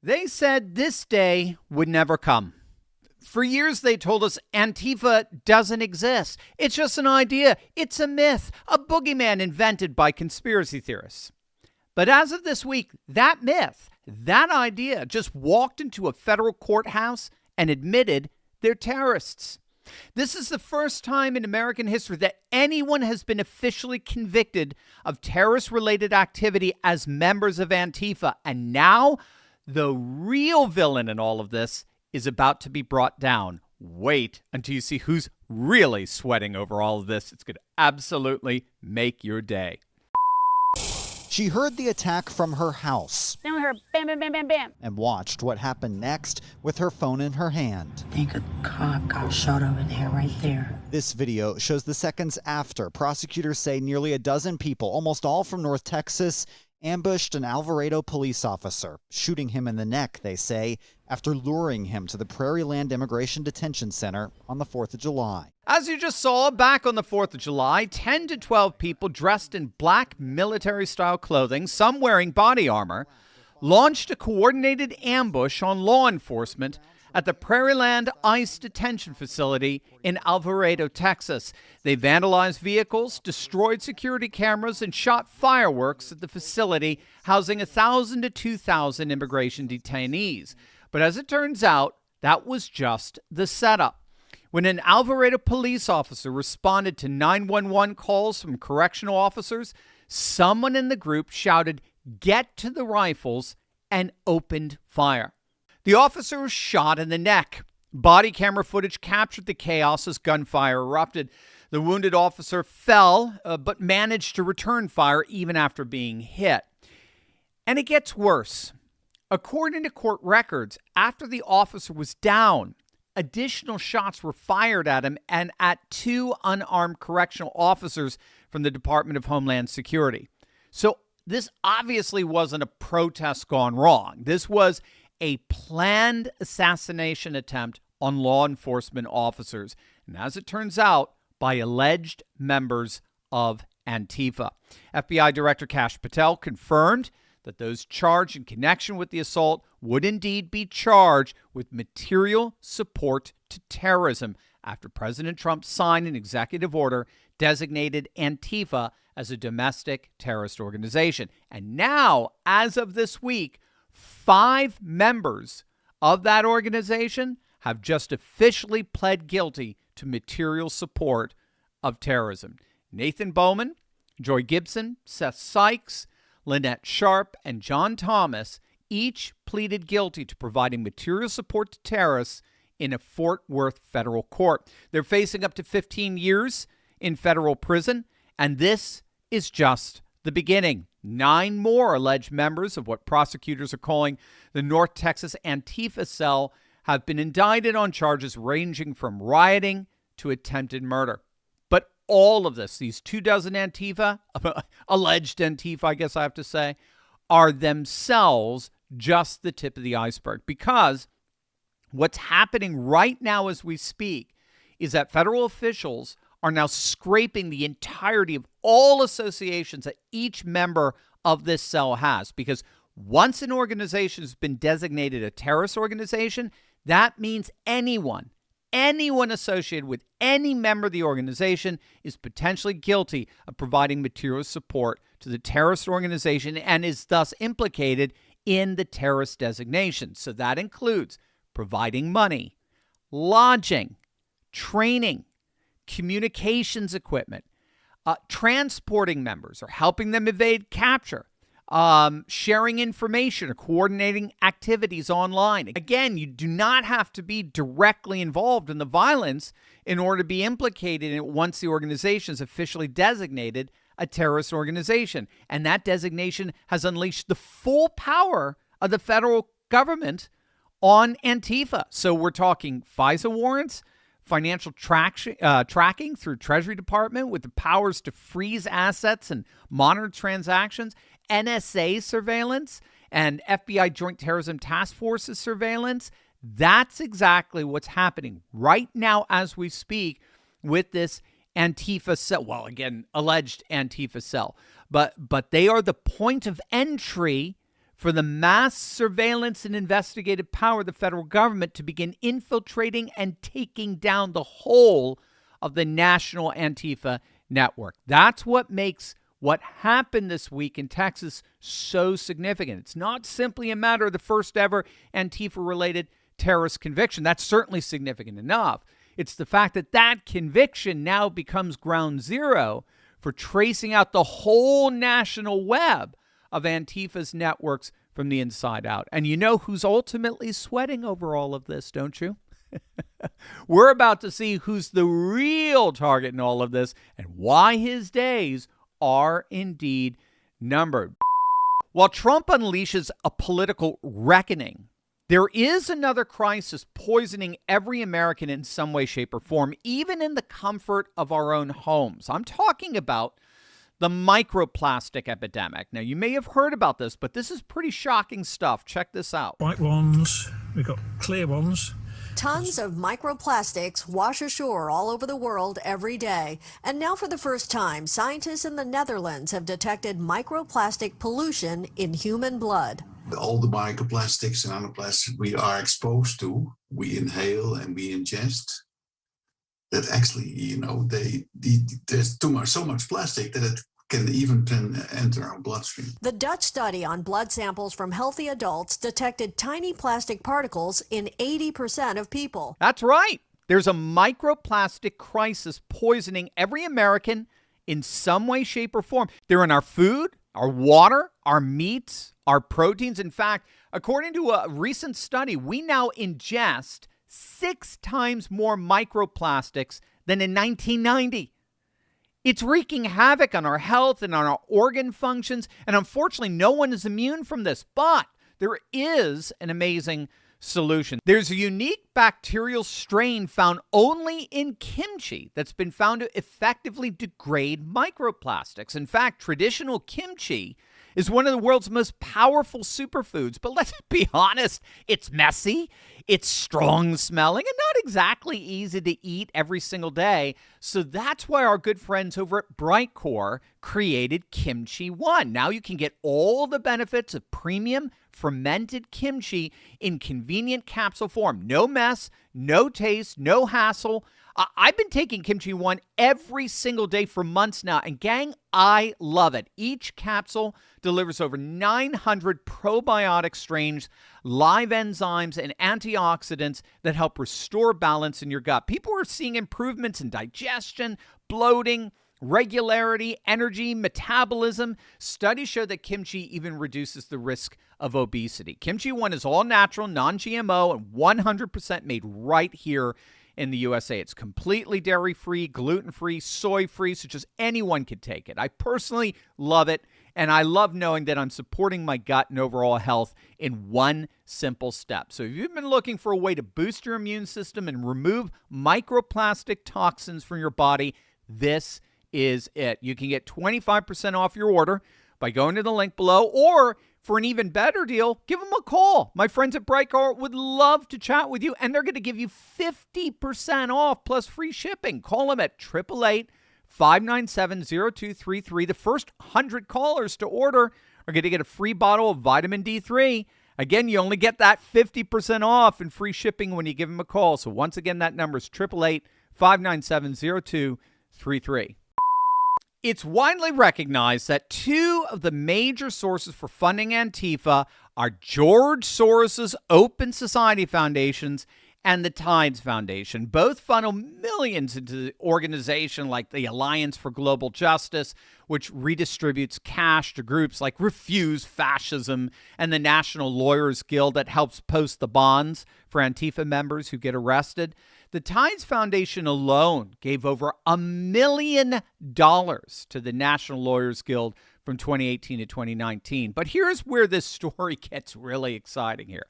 They said this day would never come. For years, they told us Antifa doesn't exist. It's just an idea. It's a myth, a boogeyman invented by conspiracy theorists. But as of this week, that myth, that idea just walked into a federal courthouse and admitted they're terrorists. This is the first time in American history that anyone has been officially convicted of terrorist-related activity as members of Antifa. And now the real villain in all of this is about to be brought down. Wait until you see who's really sweating over all of this. It's going to absolutely make your day. She heard the attack from her house. Then we heard bam, bam, bam, bam, bam. And watched what happened next with her phone in her hand. I think a cop got shot over there, right there. This video shows the seconds after prosecutors say nearly a dozen people, almost all from North Texas, ambushed an Alvarado police officer, shooting him in the neck, they say, after luring him to the Prairie Land Immigration Detention Center on the 4th of July. As you just saw, back on the 4th of July, 10 to 12 people dressed in black military-style clothing, some wearing body armor, launched a coordinated ambush on law enforcement at the Prairie Land ICE detention facility in Alvarado, Texas. They vandalized vehicles, destroyed security cameras, and shot fireworks at the facility housing 1,000 to 2,000 immigration detainees. But as it turns out, that was just the setup. When an Alvarado police officer responded to 911 calls from correctional officers, someone in the group shouted, "Get to the rifles," and opened fire. The officer was shot in the neck. Body camera footage captured the chaos as gunfire erupted. The wounded officer fell, but managed to return fire even after being hit. And it gets worse. According to court records, after the officer was down, additional shots were fired at him and at two unarmed correctional officers from the Department of Homeland Security. So this obviously wasn't a protest gone wrong. This was a planned assassination attempt on law enforcement officers, and as it turns out, by alleged members of Antifa. FBI Director Kash Patel confirmed that those charged in connection with the assault would indeed be charged with material support to terrorism after President Trump signed an executive order designated Antifa as a domestic terrorist organization. And now, as of this week, 5 members of that organization have just officially pled guilty to material support of terrorism. Nathan Bowman, Joy Gibson, Seth Sykes, Lynette Sharp, and John Thomas each pleaded guilty to providing material support to terrorists in a Fort Worth federal court. They're facing up to 15 years in federal prison, and this is just the beginning. 9 more alleged members of what prosecutors are calling the North Texas Antifa cell have been indicted on charges ranging from rioting to attempted murder. But all of this, these 24 Antifa, alleged Antifa, I guess I have to say, are themselves just the tip of the iceberg. Because what's happening right now as we speak is that federal officials are now scraping the entirety of all associations that each member of this cell has. Because once an organization has been designated a terrorist organization, that means anyone associated with any member of the organization is potentially guilty of providing material support to the terrorist organization and is thus implicated in the terrorist designation. So that includes providing money, lodging, training, communications equipment, transporting members or helping them evade capture, sharing information or coordinating activities online. Again, you do not have to be directly involved in the violence in order to be implicated in it once the organization is officially designated a terrorist organization. And that designation has unleashed the full power of the federal government on Antifa. So we're talking FISA warrants, financial tracking through Treasury Department with the powers to freeze assets and monitor transactions, NSA surveillance, and FBI Joint Terrorism Task Force's surveillance. That's exactly what's happening right now as we speak with this Antifa cell. Well, again, alleged Antifa cell. But they are the point of entry for the mass surveillance and investigative power of the federal government to begin infiltrating and taking down the whole of the national Antifa network. That's what makes what happened this week in Texas so significant. It's not simply a matter of the first ever Antifa-related terrorist conviction. That's certainly significant enough. It's the fact that that conviction now becomes ground zero for tracing out the whole national web of Antifa's networks from the inside out. And you know who's ultimately sweating over all of this, don't you? We're about to see who's the real target in all of this and why his days are indeed numbered. While Trump unleashes a political reckoning, there is another crisis poisoning every American in some way, shape, or form, even in the comfort of our own homes. I'm talking about the microplastic epidemic. Now, you may have heard about this, but this is pretty shocking stuff. Check this out. White ones, we've got clear ones. Tons of microplastics wash ashore all over the world every day. And now for the first time, scientists in the Netherlands have detected microplastic pollution in human blood. All the microplastics and nanoplastics we are exposed to, we inhale and we ingest, that actually, there's so much plastic that it can even enter our bloodstream. The Dutch study on blood samples from healthy adults detected tiny plastic particles in 80% of people. That's right. There's a microplastic crisis poisoning every American in some way, shape, or form. They're in our food, our water, our meats, our proteins. In fact, according to a recent study, we now ingest 6 times more microplastics than in 1990. It's wreaking havoc on our health and on our organ functions, and unfortunately, no one is immune from this. But there is an amazing solution. There's a unique bacterial strain found only in kimchi that's been found to effectively degrade microplastics. In fact, traditional kimchi is one of the world's most powerful superfoods. But let's be honest, it's messy, it's strong smelling, and not exactly easy to eat every single day. So that's why our good friends over at Brightcore created Kimchi One. Now you can get all the benefits of premium fermented kimchi in convenient capsule form. No mess, no taste, no hassle. I've been taking Kimchi One every single day for months now, and gang, I love it. Each capsule delivers over 900 probiotic strains, live enzymes, and antioxidants that help restore balance in your gut. People are seeing improvements in digestion, bloating, regularity, energy, metabolism. Studies show that kimchi even reduces the risk of obesity. Kimchi One is all natural, non-GMO, and 100% made right here in the USA. It's completely dairy-free, gluten-free, soy-free, so just anyone could take it. I personally love it, and I love knowing that I'm supporting my gut and overall health in one simple step. So if you've been looking for a way to boost your immune system and remove microplastic toxins from your body, this is it. You can get 25% off your order by going to the link below, or for an even better deal, give them a call. My friends at Brightcore would love to chat with you, and they're going to give you 50% off plus free shipping. Call them at 888-597-0233. The first 100 callers to order are going to get a free bottle of vitamin D3. Again, you only get that 50% off and free shipping when you give them a call. So once again, that number is 888-597-0233. It's widely recognized that 2 of the major sources for funding Antifa are George Soros' Open Society Foundations and the Tides Foundation. Both funnel millions into the organization like the Alliance for Global Justice, which redistributes cash to groups like Refuse Fascism, and the National Lawyers Guild that helps post the bonds for Antifa members who get arrested. The Tides Foundation alone gave over $1 million to the National Lawyers Guild from 2018 to 2019. But here's where this story gets really exciting here.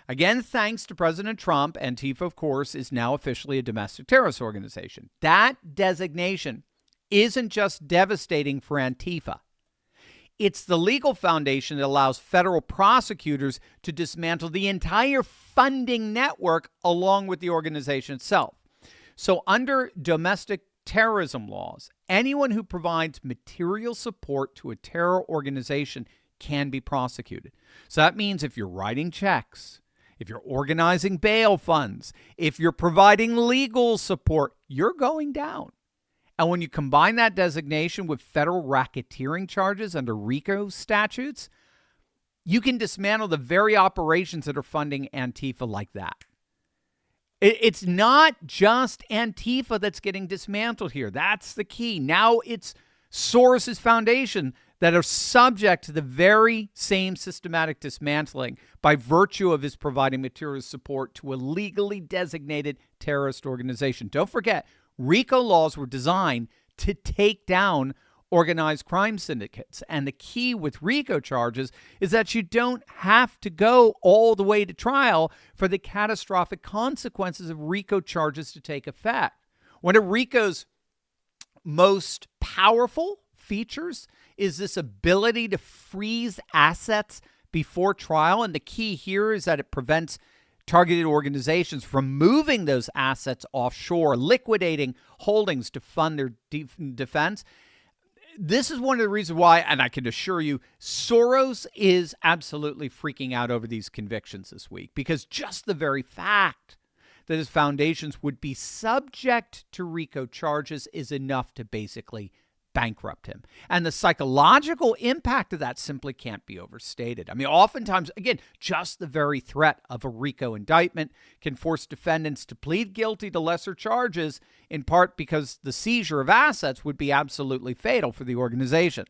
Again, thanks to President Trump, Antifa, of course, is now officially a domestic terrorist organization. That designation isn't just devastating for Antifa. It's the legal foundation that allows federal prosecutors to dismantle the entire funding network along with the organization itself. So under domestic terrorism laws, anyone who provides material support to a terror organization can be prosecuted. So that means if you're writing checks, if you're organizing bail funds, if you're providing legal support, you're going down. And when you combine that designation with federal racketeering charges under RICO statutes, you can dismantle the very operations that are funding Antifa like that. It's not just Antifa that's getting dismantled here. That's the key. Now it's Soros' foundation that are subject to the very same systematic dismantling by virtue of his providing material support to a legally designated terrorist organization. Don't forget, RICO laws were designed to take down organized crime syndicates. And the key with RICO charges is that you don't have to go all the way to trial for the catastrophic consequences of RICO charges to take effect. One of RICO's most powerful features is this ability to freeze assets before trial. And the key here is that it prevents targeted organizations from moving those assets offshore, liquidating holdings to fund their defense. This is one of the reasons why, and I can assure you, Soros is absolutely freaking out over these convictions this week, because just the very fact that his foundations would be subject to RICO charges is enough to basically bankrupt him. And the psychological impact of that simply can't be overstated. I mean, oftentimes, again, just the very threat of a RICO indictment can force defendants to plead guilty to lesser charges, in part because the seizure of assets would be absolutely fatal for the organization.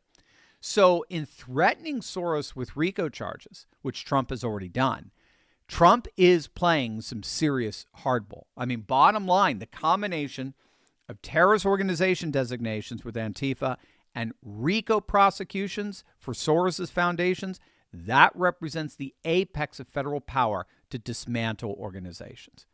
So in threatening Soros with RICO charges, which Trump has already done, Trump is playing some serious hardball. I mean, bottom line, the combination of terrorist organization designations with Antifa and RICO prosecutions for Soros' foundations, that represents the apex of federal power to dismantle organizations.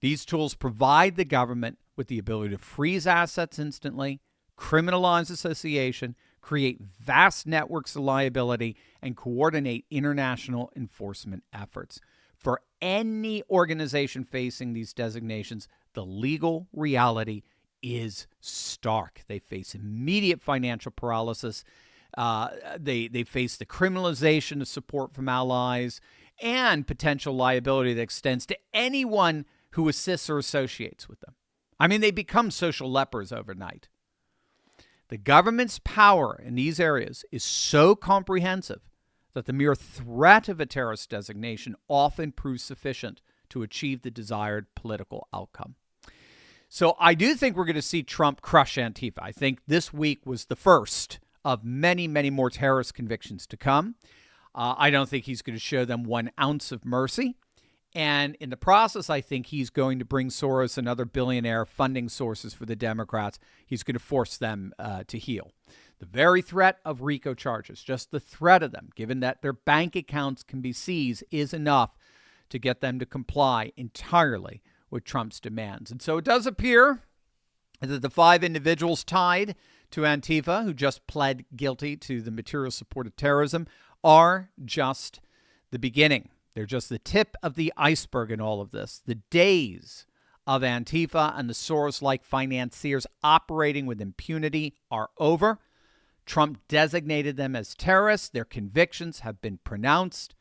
These tools provide the government with the ability to freeze assets instantly, criminalize association, create vast networks of liability, and coordinate international enforcement efforts. For any organization facing these designations, the legal reality is stark. They face immediate financial paralysis. They face the criminalization of support from allies and potential liability that extends to anyone who assists or associates with them. I mean, they become social lepers overnight. The government's power in these areas is so comprehensive that the mere threat of a terrorist designation often proves sufficient to achieve the desired political outcome. So I do think we're going to see Trump crush Antifa. I think this week was the first of many, many more terrorist convictions to come. I don't think he's going to show them 1 ounce of mercy. And in the process, I think he's going to bring Soros and other billionaire funding sources for the Democrats. He's going to force them to heel. The very threat of RICO charges, just the threat of them, given that their bank accounts can be seized, is enough to get them to comply entirely with Trump's demands. And so it does appear that the 5 individuals tied to Antifa, who just pled guilty to the material support of terrorism, are just the beginning. They're just the tip of the iceberg in all of this. The days of Antifa and the Soros-like financiers operating with impunity are over. Trump designated them as terrorists. Their convictions have been pronounced,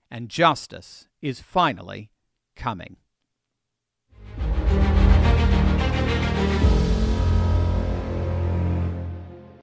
and justice is finally coming.